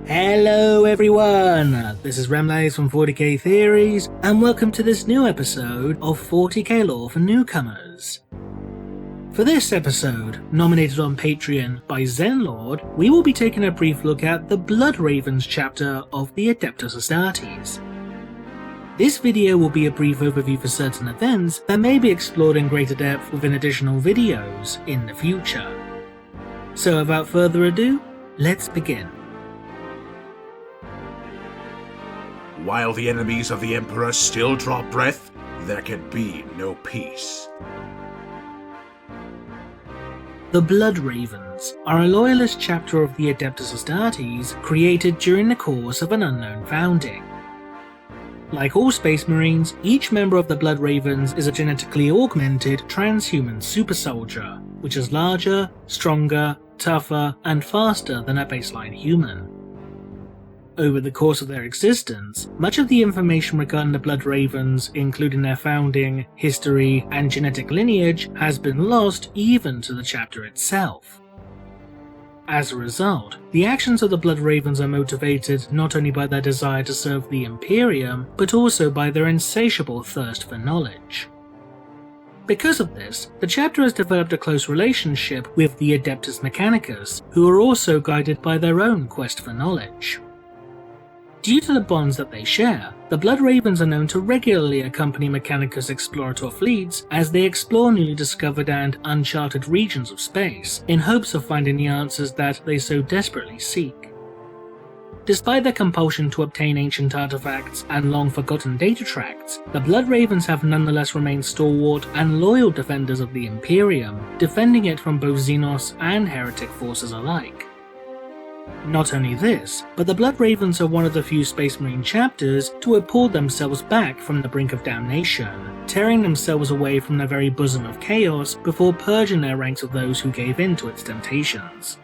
Hello everyone, this is Remlays from 40k Theories, and welcome to this new episode of 40k Lore For Newcomers. For this episode, nominated on Patreon by Zenlord, we will be taking a brief look at the Blood Ravens chapter of the Adeptus Astartes. This video will be a brief overview for certain events that may be explored in greater depth within additional videos in the future. So without further ado, let's begin. While the enemies of the Emperor still draw breath, there can be no peace. The Blood Ravens are a loyalist chapter of the Adeptus Astartes created during the course of an unknown founding. Like all Space Marines, each member of the Blood Ravens is a genetically augmented transhuman super soldier, which is larger, stronger, tougher, and faster than a baseline human. Over the course of their existence, much of the information regarding the Blood Ravens, including their founding, history, and genetic lineage, has been lost even to the chapter itself. As a result, the actions of the Blood Ravens are motivated not only by their desire to serve the Imperium, but also by their insatiable thirst for knowledge. Because of this, the chapter has developed a close relationship with the Adeptus Mechanicus, who are also guided by their own quest for knowledge. Due to the bonds that they share, the Blood Ravens are known to regularly accompany Mechanicus explorator fleets as they explore newly discovered and uncharted regions of space, in hopes of finding the answers that they so desperately seek. Despite their compulsion to obtain ancient artifacts and long-forgotten data tracts, the Blood Ravens have nonetheless remained stalwart and loyal defenders of the Imperium, defending it from both Xenos and heretic forces alike. Not only this, but the Blood Ravens are one of the few Space Marine chapters to have pulled themselves back from the brink of damnation, tearing themselves away from the very bosom of chaos before purging their ranks of those who gave in to its temptations.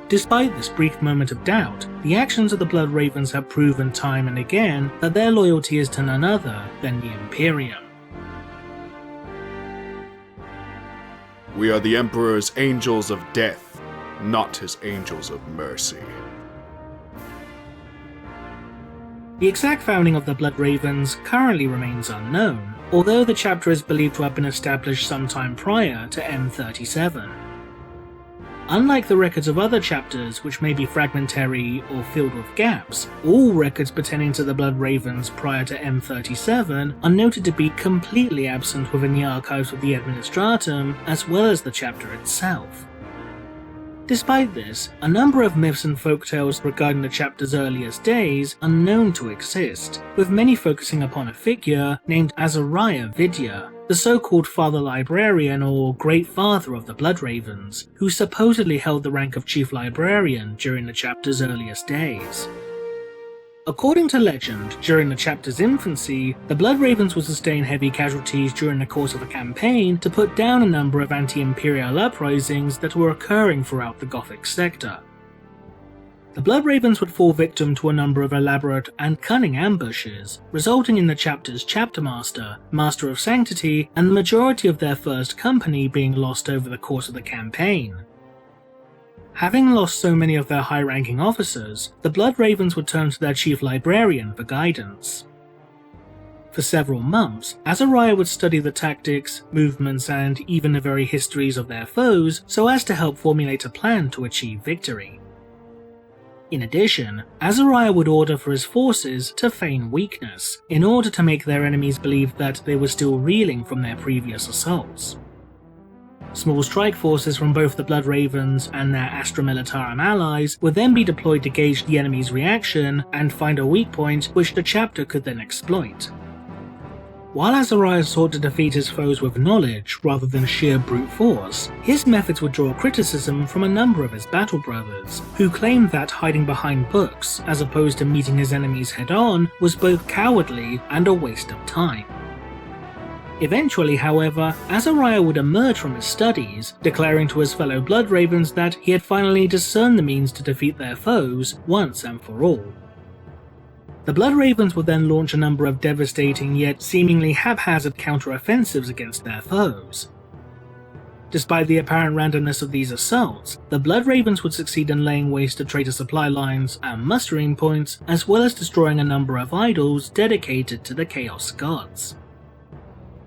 Despite this brief moment of doubt, the actions of the Blood Ravens have proven time and again that their loyalty is to none other than the Imperium. We are the Emperor's angels of death, not his angels of mercy. The exact founding of the Blood Ravens currently remains unknown, although the chapter is believed to have been established sometime prior to M37. Unlike the records of other chapters, which may be fragmentary or filled with gaps, all records pertaining to the Blood Ravens prior to M37 are noted to be completely absent within the archives of the Administratum as well as the chapter itself. Despite this, a number of myths and folktales regarding the chapter's earliest days are known to exist, with many focusing upon a figure named Azariah Vidya, the so-called Father Librarian or Great Father of the Blood Ravens, who supposedly held the rank of Chief Librarian during the chapter's earliest days. According to legend, during the chapter's infancy, the Blood Ravens would sustain heavy casualties during the course of a campaign to put down a number of anti-imperial uprisings that were occurring throughout the Gothic sector. The Blood Ravens would fall victim to a number of elaborate and cunning ambushes, resulting in the chapter's chapter master, Master of Sanctity, and the majority of their first company being lost over the course of the campaign. Having lost so many of their high-ranking officers, the Blood Ravens would turn to their chief librarian for guidance. For several months, Azariah would study the tactics, movements, and even the very histories of their foes so as to help formulate a plan to achieve victory. In addition, Azariah would order for his forces to feign weakness, in order to make their enemies believe that they were still reeling from their previous assaults. Small strike forces from both the Blood Ravens and their Astra Militarum allies would then be deployed to gauge the enemy's reaction and find a weak point which the chapter could then exploit. While Azariah sought to defeat his foes with knowledge rather than sheer brute force, his methods would draw criticism from a number of his battle brothers, who claimed that hiding behind books, as opposed to meeting his enemies head-on, was both cowardly and a waste of time. Eventually, however, Azariah would emerge from his studies, declaring to his fellow Blood Ravens that he had finally discerned the means to defeat their foes once and for all. The Blood Ravens would then launch a number of devastating yet seemingly haphazard counter-offensives against their foes. Despite the apparent randomness of these assaults, the Blood Ravens would succeed in laying waste to traitor supply lines and mustering points, as well as destroying a number of idols dedicated to the Chaos Gods.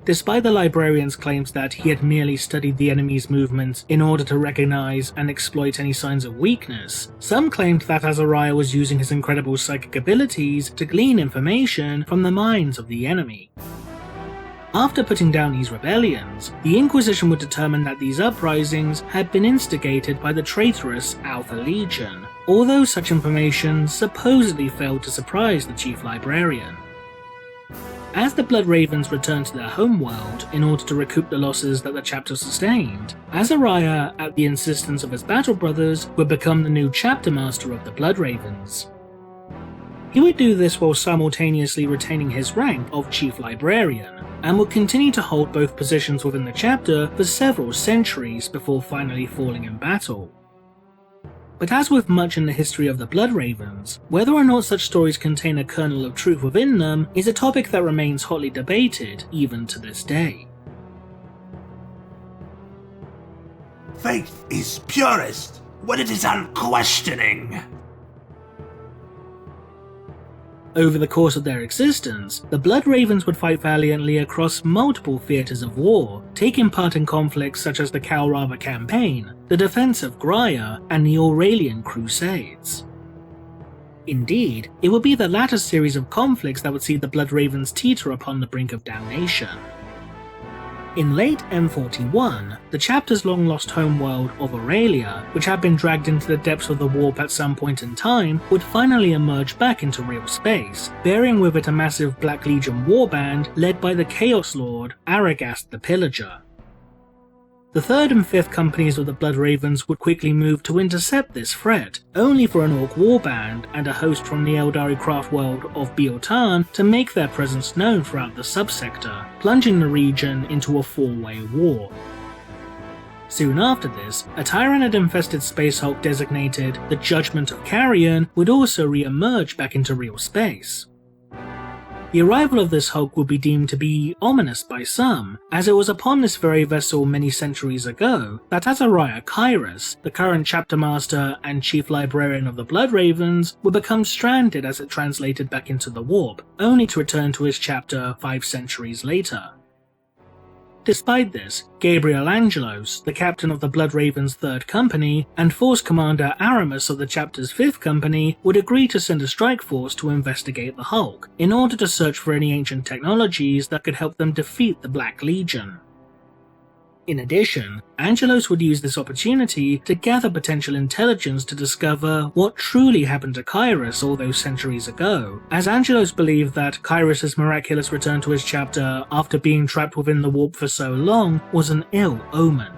Despite the librarian's claims that he had merely studied the enemy's movements in order to recognize and exploit any signs of weakness, some claimed that Azariah was using his incredible psychic abilities to glean information from the minds of the enemy. After putting down these rebellions, the Inquisition would determine that these uprisings had been instigated by the traitorous Alpha Legion, although such information supposedly failed to surprise the Chief Librarian. As the Blood Ravens returned to their homeworld in order to recoup the losses that the chapter sustained, Azariah, at the insistence of his battle brothers, would become the new chapter master of the Blood Ravens. He would do this while simultaneously retaining his rank of Chief Librarian, and would continue to hold both positions within the chapter for several centuries before finally falling in battle. But as with much in the history of the Blood Ravens, whether or not such stories contain a kernel of truth within them is a topic that remains hotly debated even to this day. Faith is purest when it is unquestioning. Over the course of their existence, the Blood Ravens would fight valiantly across multiple theatres of war, taking part in conflicts such as the Kal Rava campaign, the defense of Graia, and the Aurelian Crusades. Indeed, it would be the latter series of conflicts that would see the Blood Ravens teeter upon the brink of damnation. In late M41, the chapter's long-lost homeworld of Aurelia, which had been dragged into the depths of the warp at some point in time, would finally emerge back into real space, bearing with it a massive Black Legion warband led by the Chaos Lord Aragast the Pillager. The 3rd and 5th companies of the Blood Ravens would quickly move to intercept this threat, only for an Orc warband and a host from the Eldari craft world of Biotan to make their presence known throughout the subsector, plunging the region into a 4-way war. Soon after this, a Tyranid-infested Space Hulk designated the Judgment of Carrion would also re-emerge back into real space. The arrival of this Hulk would be deemed to be ominous by some, as it was upon this very vessel many centuries ago that Azariah Kyrus, the current chapter master and chief librarian of the Blood Ravens, would become stranded as it translated back into the warp, only to return to his chapter 5 centuries later. Despite this, Gabriel Angelos, the captain of the Blood Ravens' 3rd Company, and Force Commander Aramis of the chapter's 5th Company would agree to send a strike force to investigate the Hulk, in order to search for any ancient technologies that could help them defeat the Black Legion. In addition, Angelos would use this opportunity to gather potential intelligence to discover what truly happened to Kyrus all those centuries ago, as Angelos believed that Kyrus' miraculous return to his chapter after being trapped within the warp for so long was an ill omen.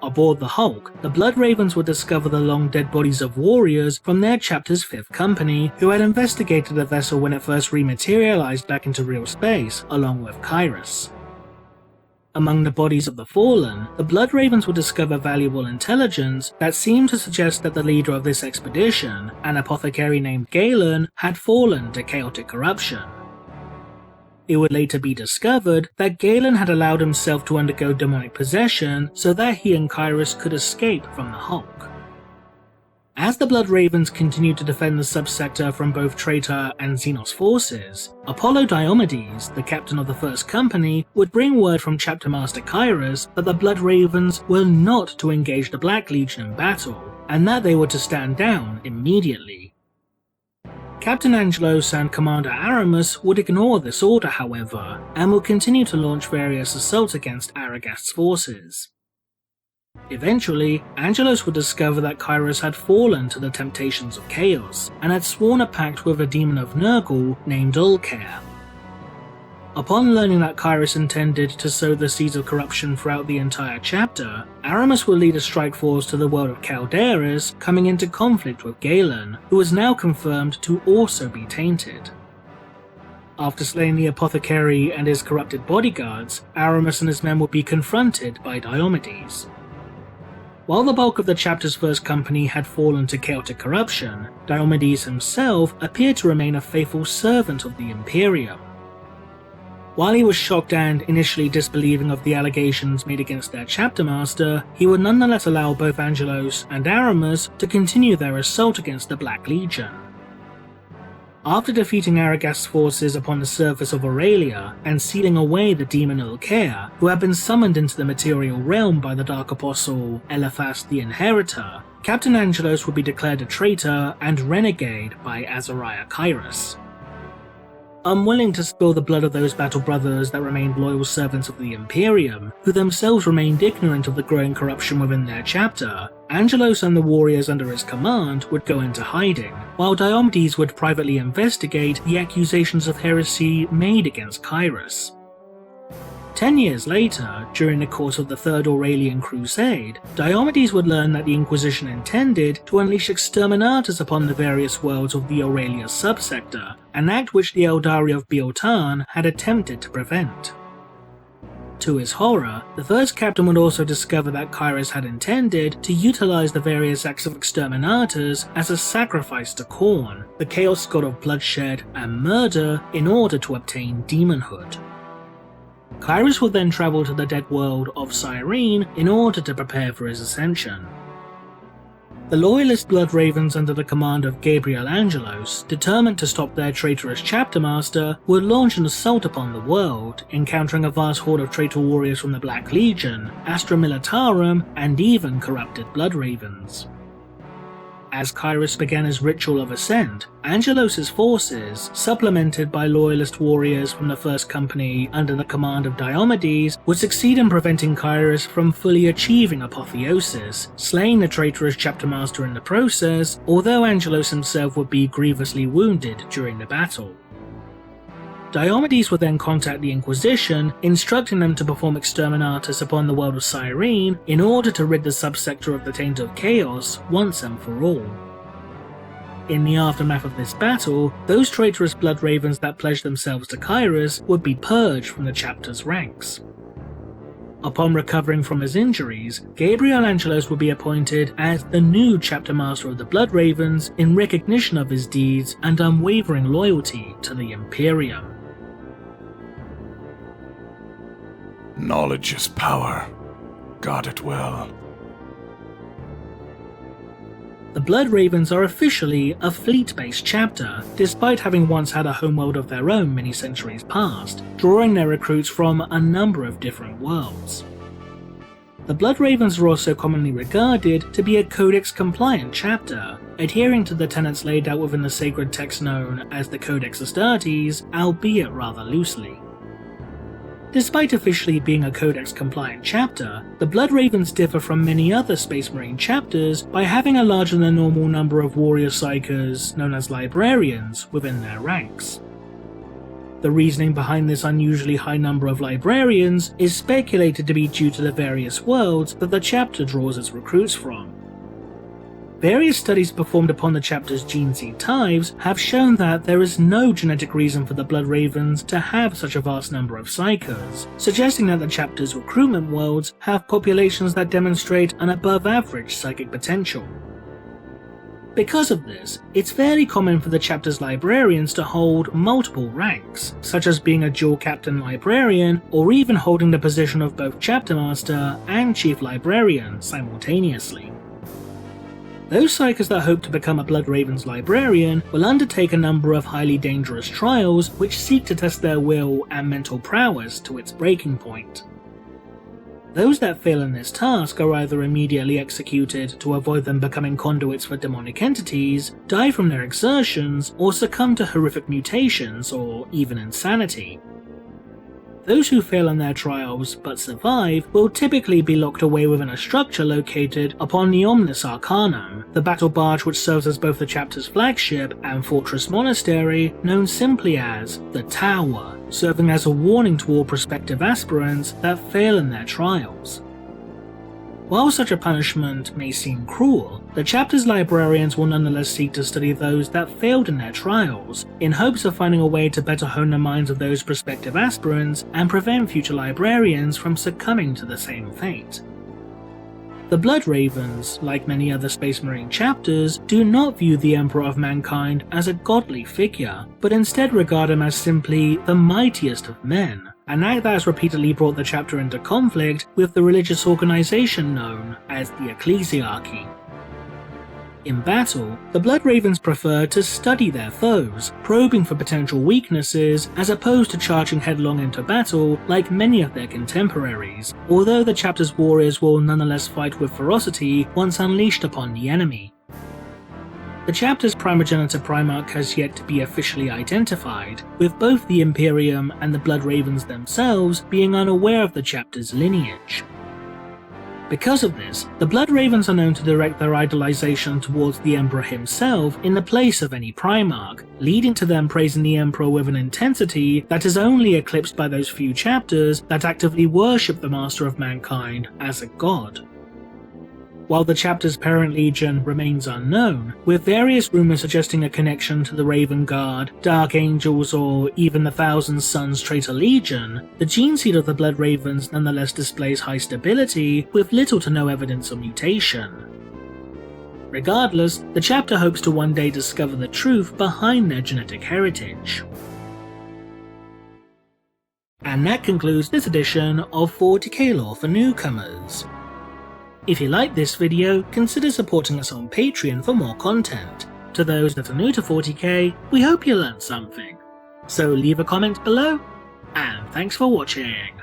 Aboard the Hulk, the Blood Ravens would discover the long-dead bodies of warriors from their chapter's 5th Company, who had investigated the vessel when it first rematerialized back into real space, along with Kyrus. Among the bodies of the fallen, the Blood Ravens would discover valuable intelligence that seemed to suggest that the leader of this expedition, an apothecary named Galen, had fallen to chaotic corruption. It would later be discovered that Galen had allowed himself to undergo demonic possession so that he and Kyrus could escape from the Hulk. As the Blood Ravens continued to defend the subsector from both traitor and Xenos forces, Apollo Diomedes, the captain of the 1st Company, would bring word from Chapter Master Kyrus that the Blood Ravens were not to engage the Black Legion in battle, and that they were to stand down immediately. Captain Angelos and Commander Aramis would ignore this order, however, and would continue to launch various assaults against Aragast's forces. Eventually, Angelos would discover that Kyrus had fallen to the temptations of chaos, and had sworn a pact with a demon of Nurgle named Ulker. Upon learning that Kyrus intended to sow the seeds of corruption throughout the entire chapter, Aramis will lead a strike force to the world of Calderis, coming into conflict with Galen, who was now confirmed to also be tainted. After slaying the apothecary and his corrupted bodyguards, Aramis and his men would be confronted by Diomedes. While the bulk of the chapter's 1st Company had fallen to chaotic corruption, Diomedes himself appeared to remain a faithful servant of the Imperium. While he was shocked and initially disbelieving of the allegations made against their chapter master, he would nonetheless allow both Angelos and Aramis to continue their assault against the Black Legion. After defeating Aragast's forces upon the surface of Aurelia and sealing away the demon Ulkea, who had been summoned into the material realm by the Dark Apostle Eliphas the Inheritor, Captain Angelos would be declared a traitor and renegade by Azariah Kyrus. Unwilling to spill the blood of those battle brothers that remained loyal servants of the Imperium, who themselves remained ignorant of the growing corruption within their chapter, Angelos and the warriors under his command would go into hiding, while Diomedes would privately investigate the accusations of heresy made against Kyrus. 10 years later, during the course of the Third Aurelian Crusade, Diomedes would learn that the Inquisition intended to unleash exterminatus upon the various worlds of the Aurelia subsector, an act which the Eldari of Bieltan had attempted to prevent. To his horror, the first captain would also discover that Kyrus had intended to utilize the various acts of exterminatus as a sacrifice to Khorne, the chaos god of bloodshed and murder, in order to obtain demonhood. Kyrus would then travel to the dead world of Cyrene in order to prepare for his ascension. The loyalist Blood Ravens under the command of Gabriel Angelos, determined to stop their traitorous chapter master, would launch an assault upon the world, encountering a vast horde of traitor warriors from the Black Legion, Astra Militarum, and even corrupted Blood Ravens. As Kyrus began his ritual of ascent, Angelos' forces, supplemented by loyalist warriors from the First Company under the command of Diomedes, would succeed in preventing Kyrus from fully achieving apotheosis, slaying the traitorous chapter master in the process, although Angelos himself would be grievously wounded during the battle. Diomedes would then contact the Inquisition, instructing them to perform exterminatus upon the world of Cyrene in order to rid the subsector of the taint of chaos once and for all. In the aftermath of this battle, those traitorous Blood Ravens that pledged themselves to Kyrus would be purged from the chapter's ranks. Upon recovering from his injuries, Gabriel Angelos would be appointed as the new chapter master of the Blood Ravens in recognition of his deeds and unwavering loyalty to the Imperium. Knowledge is power. Guard it well. The Blood Ravens are officially a fleet-based chapter, despite having once had a homeworld of their own many centuries past, drawing their recruits from a number of different worlds. The Blood Ravens are also commonly regarded to be a Codex-compliant chapter, adhering to the tenets laid out within the sacred text known as the Codex Astartes, albeit rather loosely. Despite officially being a Codex-compliant chapter, the Blood Ravens differ from many other Space Marine chapters by having a larger than normal number of warrior psychers, known as librarians, within their ranks. The reasoning behind this unusually high number of librarians is speculated to be due to the various worlds that the chapter draws its recruits from. Various studies performed upon the chapter's gene seed types have shown that there is no genetic reason for the Blood Ravens to have such a vast number of psychers, suggesting that the chapter's recruitment worlds have populations that demonstrate an above-average psychic potential. Because of this, it's fairly common for the chapter's librarians to hold multiple ranks, such as being a dual captain librarian or even holding the position of both chapter master and chief librarian simultaneously. Those psychers that hope to become a Blood Ravens librarian will undertake a number of highly dangerous trials which seek to test their will and mental prowess to its breaking point. Those that fail in this task are either immediately executed to avoid them becoming conduits for demonic entities, die from their exertions, or succumb to horrific mutations or even insanity. Those who fail in their trials but survive will typically be locked away within a structure located upon the Omnis Arcanum, the battle barge which serves as both the chapter's flagship and fortress monastery, known simply as the Tower, serving as a warning to all prospective aspirants that fail in their trials. While such a punishment may seem cruel, the chapter's librarians will nonetheless seek to study those that failed in their trials, in hopes of finding a way to better hone the minds of those prospective aspirants and prevent future librarians from succumbing to the same fate. The Blood Ravens, like many other Space Marine chapters, do not view the Emperor of Mankind as a godly figure, but instead regard him as simply the mightiest of men, an act that has repeatedly brought the chapter into conflict with the religious organization known as the Ecclesiarchy. In battle, the Blood Ravens prefer to study their foes, probing for potential weaknesses as opposed to charging headlong into battle like many of their contemporaries, although the chapter's warriors will nonetheless fight with ferocity once unleashed upon the enemy. The chapter's primogenitor Primarch has yet to be officially identified, with both the Imperium and the Blood Ravens themselves being unaware of the chapter's lineage. Because of this, the Blood Ravens are known to direct their idolization towards the Emperor himself in the place of any Primarch, leading to them praising the Emperor with an intensity that is only eclipsed by those few chapters that actively worship the Master of Mankind as a god. While the chapter's parent legion remains unknown, with various rumours suggesting a connection to the Raven Guard, Dark Angels, or even the Thousand Suns Traitor Legion, the gene seed of the Blood Ravens nonetheless displays high stability with little to no evidence of mutation. Regardless, the chapter hopes to one day discover the truth behind their genetic heritage. And that concludes this edition of 40k Lore for Newcomers. If you liked this video, consider supporting us on Patreon for more content. To those that are new to 40k, we hope you learned something. So leave a comment below, and thanks for watching.